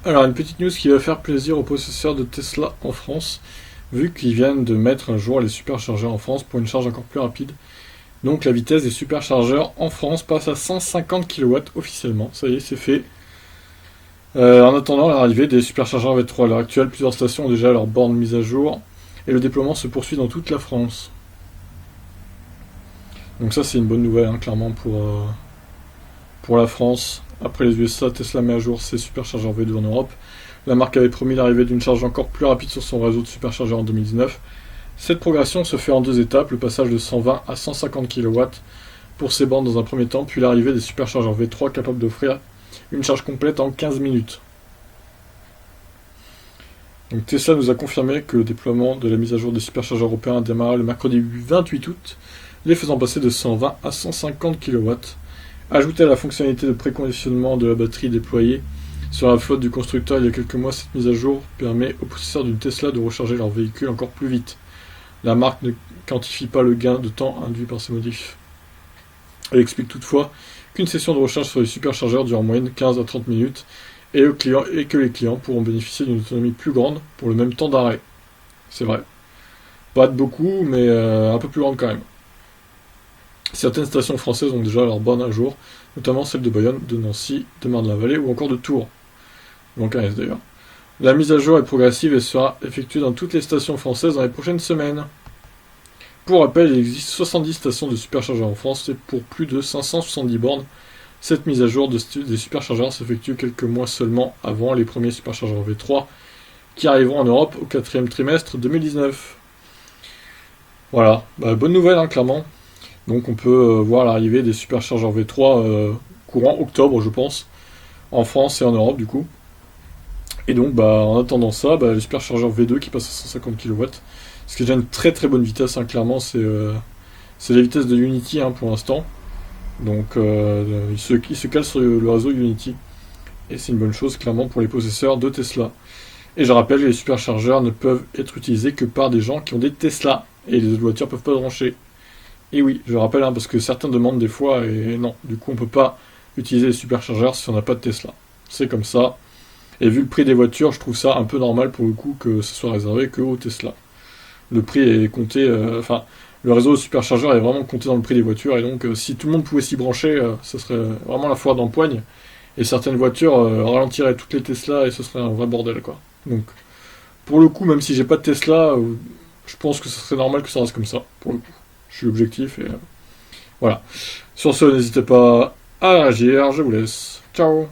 Alors, une petite news qui va faire plaisir aux possesseurs de Tesla en France, vu qu'ils viennent de mettre un jour les superchargeurs en France pour une charge encore plus rapide. Donc, la vitesse des superchargeurs en France passe à 150 kW officiellement. Ça y est, c'est fait. En attendant l'arrivée des superchargeurs V3, à l'heure actuelle, plusieurs stations ont déjà leur borne mise à jour et le déploiement se poursuit dans toute la France. Donc ça, c'est une bonne nouvelle, hein, clairement, pour la France. Après les USA, Tesla met à jour ses superchargeurs V2 en Europe. La marque avait promis l'arrivée d'une charge encore plus rapide sur son réseau de superchargeurs en 2019. Cette progression se fait en deux étapes, le passage de 120 à 150 kW pour ces bornes dans un premier temps, puis l'arrivée des superchargeurs V3 capables d'offrir une charge complète en 15 minutes. Donc Tesla nous a confirmé que le déploiement de la mise à jour des superchargeurs européens démarra le mercredi 28 août, les faisant passer de 120 à 150 kW. Ajouté à la fonctionnalité de préconditionnement de la batterie déployée sur la flotte du constructeur il y a quelques mois, cette mise à jour permet aux possesseurs d'une Tesla de recharger leur véhicule encore plus vite. La marque ne quantifie pas le gain de temps induit par ces modifs. Elle explique toutefois qu'une session de recharge sur les superchargeurs dure en moyenne 15 à 30 minutes et que les clients pourront bénéficier d'une autonomie plus grande pour le même temps d'arrêt. C'est vrai. Pas de beaucoup, mais un peu plus grande quand même. Certaines stations françaises ont déjà leur borne à jour, notamment celles de Bayonne, de Nancy, de Marne-la-Vallée ou encore de Tours. Donc un S d'ailleurs. La mise à jour est progressive et sera effectuée dans toutes les stations françaises dans les prochaines semaines. Pour rappel, il existe 70 stations de superchargeurs en France et pour plus de 570 bornes. Cette mise à jour des superchargeurs s'effectue quelques mois seulement avant les premiers superchargeurs V3 qui arriveront en Europe au 4e trimestre 2019. Voilà, bonne nouvelle hein, clairement. Donc on peut voir l'arrivée des superchargeurs V3 courant octobre je pense, en France et en Europe du coup. Et donc en attendant ça, les superchargeurs V2 qui passent à 150 kW, ce qui est déjà une très très bonne vitesse, hein, clairement c'est la vitesse de Unity hein, pour l'instant. Donc il se cale sur le réseau Unity. Et c'est une bonne chose clairement pour les possesseurs de Tesla. Et je rappelle que les superchargeurs ne peuvent être utilisés que par des gens qui ont des Tesla. Et les autres voitures ne peuvent pas brancher. Et oui, je rappelle, hein, parce que certains demandent des fois, et non, du coup on peut pas utiliser les superchargeurs si on n'a pas de Tesla. C'est comme ça. Et vu le prix des voitures, je trouve ça un peu normal pour le coup que ce soit réservé que aux Tesla. Le prix est compté, le réseau de superchargeurs est vraiment compté dans le prix des voitures, et donc si tout le monde pouvait s'y brancher, ce serait vraiment la foire d'empoigne, et certaines voitures ralentiraient toutes les Tesla, et ce serait un vrai bordel, quoi. Donc, pour le coup, même si j'ai pas de Tesla, je pense que ce serait normal que ça reste comme ça, pour le coup. Je suis objectif, et voilà. Sur ce, n'hésitez pas à réagir, je vous laisse. Ciao.